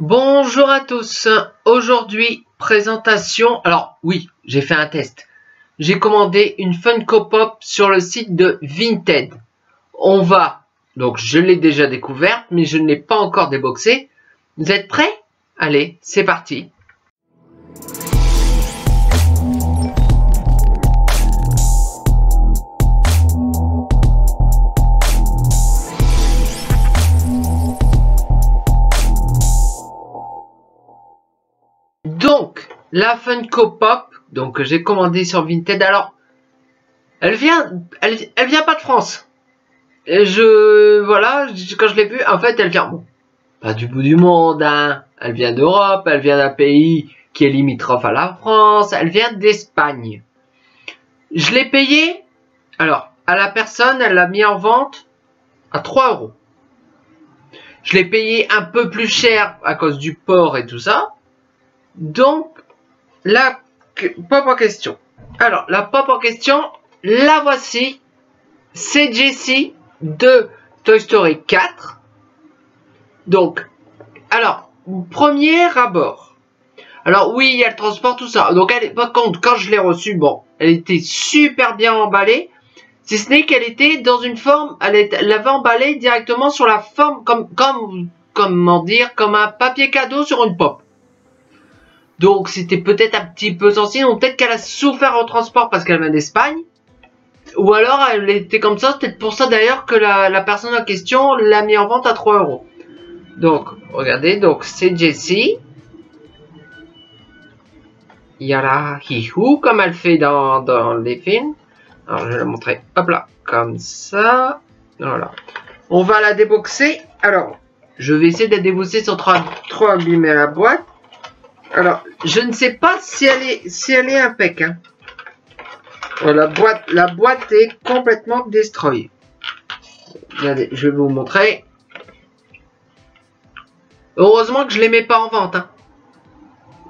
Bonjour à tous, aujourd'hui présentation, alors oui, j'ai fait un test. J'ai commandé une Funko Pop sur le site de Vinted. Donc je l'ai déjà découverte, mais je ne l'ai pas encore déboxée. Vous êtes prêts? Allez, c'est parti. Donc, la Funko Pop, donc que j'ai commandé sur Vinted. Alors, elle vient pas de France. Et quand je l'ai vue, en fait, elle vient, bon, pas du bout du monde, hein. Elle vient d'Europe, elle vient d'un pays qui est limitrophe à la France, elle vient d'Espagne. Je l'ai payé, alors, à la personne, elle l'a mis en vente à 3 €. Je l'ai payé un peu plus cher à cause du port et tout ça. Donc, la pop en question. Alors, la pop en question, la voici. C'est Jessie de Toy Story 4. Donc, alors, premier abord. Alors, oui, il y a le transport, tout ça. Donc, par contre, quand je l'ai reçue, bon, elle était super bien emballée. Si ce n'est qu'elle était dans une forme, elle l'avait emballée directement sur la forme, comment dire, comme un papier cadeau sur une pop. Donc c'était peut-être un petit peu sensible, ou peut-être qu'elle a souffert au transport parce qu'elle vient d'Espagne. Ou alors elle était comme ça, c'est peut-être pour ça d'ailleurs que la personne en question l'a mis en vente à 3 €. Donc, regardez, donc c'est Jessie. Yala hihou, comme elle fait dans les films. Alors je vais la montrer, hop là, comme ça. Voilà. On va la déboxer. Alors, je vais essayer de la déboxer sans trop abîmer la boîte. Alors, je ne sais pas si elle est impec, hein. La boîte est complètement destroy. Regardez, je vais vous montrer. Heureusement que je les mets pas en vente, hein.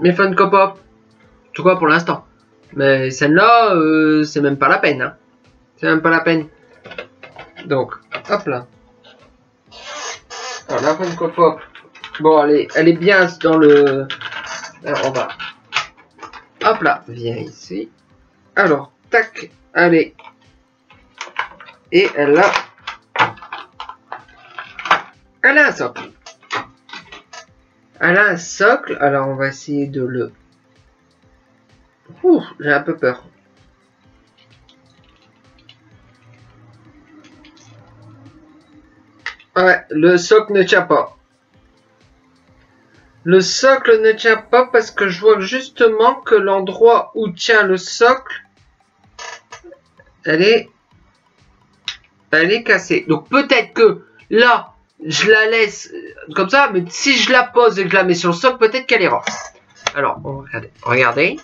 Mes Funko Pop. En tout cas pour l'instant. Mais celle-là, c'est même pas la peine, hein. C'est même pas la peine. Donc, hop là. Alors, la Funko Pop. Bon, elle est bien dans le... Alors, on va... Hop là, viens ici. Alors, tac, allez. Et elle a un socle. Elle a un socle. Alors, on va essayer de le... Ouh, j'ai un peu peur. Ouais, le socle ne tient pas. Le socle ne tient pas parce que je vois justement que l'endroit où tient le socle, elle est cassée. Donc peut-être que là, je la laisse comme ça, mais si je la pose et que je la mets sur le socle, peut-être qu'elle ira. Alors, regardez.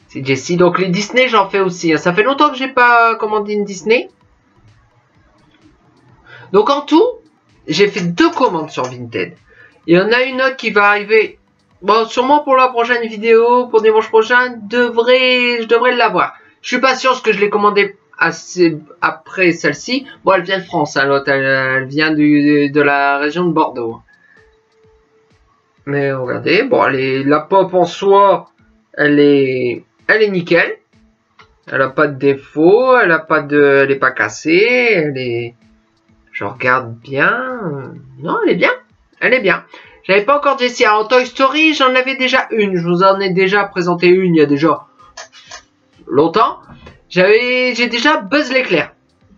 C'est Jessie. Donc les Disney, j'en fais aussi. Ça fait longtemps que j'ai pas commandé une Disney. Donc en tout, j'ai fait 2 commandes sur Vinted. Il y en a une autre qui va arriver, bon, sûrement pour la prochaine vidéo, pour dimanche prochain, je devrais l'avoir. Je suis pas sûr parce que je l'ai commandé après celle-ci. Bon, elle vient de France, hein, l'autre, elle vient de la région de Bordeaux. Mais regardez, bon, la pop en soi, elle est nickel. Elle a pas de défaut, elle est pas cassée, je regarde bien. Non, elle est bien. Elle est bien. J'avais pas encore Jessie. Alors, Toy Story, j'en avais déjà une. Je vous en ai déjà présenté une il y a déjà longtemps. J'ai déjà Buzz l'éclair.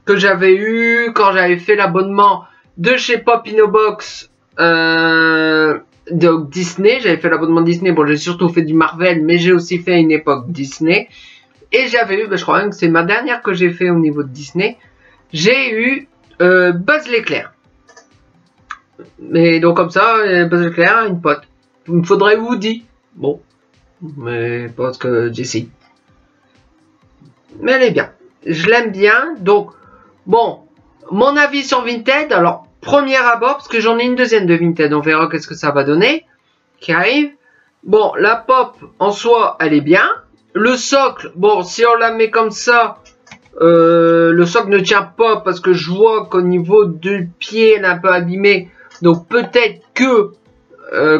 Que j'avais eu quand j'avais fait l'abonnement de chez Pop Inobox de Disney. J'avais fait l'abonnement Disney. Bon, j'ai surtout fait du Marvel, mais j'ai aussi fait une époque Disney. Et j'avais eu, je crois même que c'est ma dernière que j'ai fait au niveau de Disney. J'ai eu Buzz l'éclair. Mais donc comme ça, Buzz l'éclair, une pote. Il me faudrait Woody. Bon. Mais parce que Jessie. Mais elle est bien. Je l'aime bien. Donc, bon. Mon avis sur Vinted. Alors, premier abord, parce que j'en ai une deuxième de Vinted. On verra qu'est-ce que ça va donner. Qui arrive. Bon, la pop, en soi, elle est bien. Le socle, bon, si on la met comme ça, le socle ne tient pas parce que je vois qu'au niveau du pied, elle est un peu abîmée. Donc peut-être que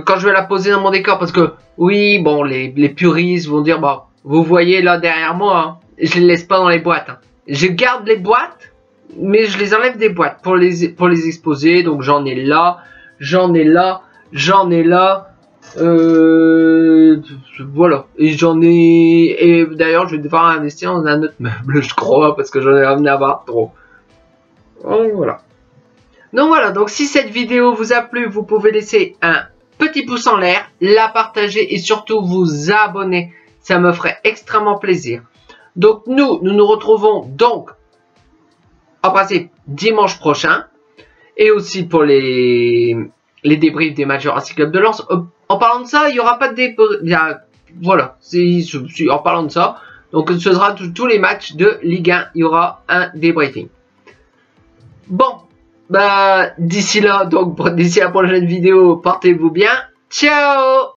quand je vais la poser dans mon décor, parce que oui, bon, les puristes vont dire, bon, vous voyez là derrière moi, hein, je les laisse pas dans les boîtes. Hein. Je garde les boîtes, mais je les enlève des boîtes pour les exposer. Donc j'en ai là, j'en ai là, j'en ai là. Voilà. Et j'en ai... Et d'ailleurs, je vais devoir investir dans un autre meuble, je crois, parce que j'en ai ramené à avoir trop. Donc voilà. Donc si cette vidéo vous a plu, vous pouvez laisser un petit pouce en l'air, la partager et surtout vous abonner. Ça me ferait extrêmement plaisir. Donc nous retrouvons donc en principe dimanche prochain. Et aussi pour les débriefs des matchs Racing Club de Lens. En parlant de ça, il n'y aura pas de débrief. Voilà, en parlant de ça. Donc ce sera tous les matchs de Ligue 1. Il y aura un débriefing. Bon, bah d'ici là, donc d'ici la prochaine vidéo, portez-vous bien. Ciao!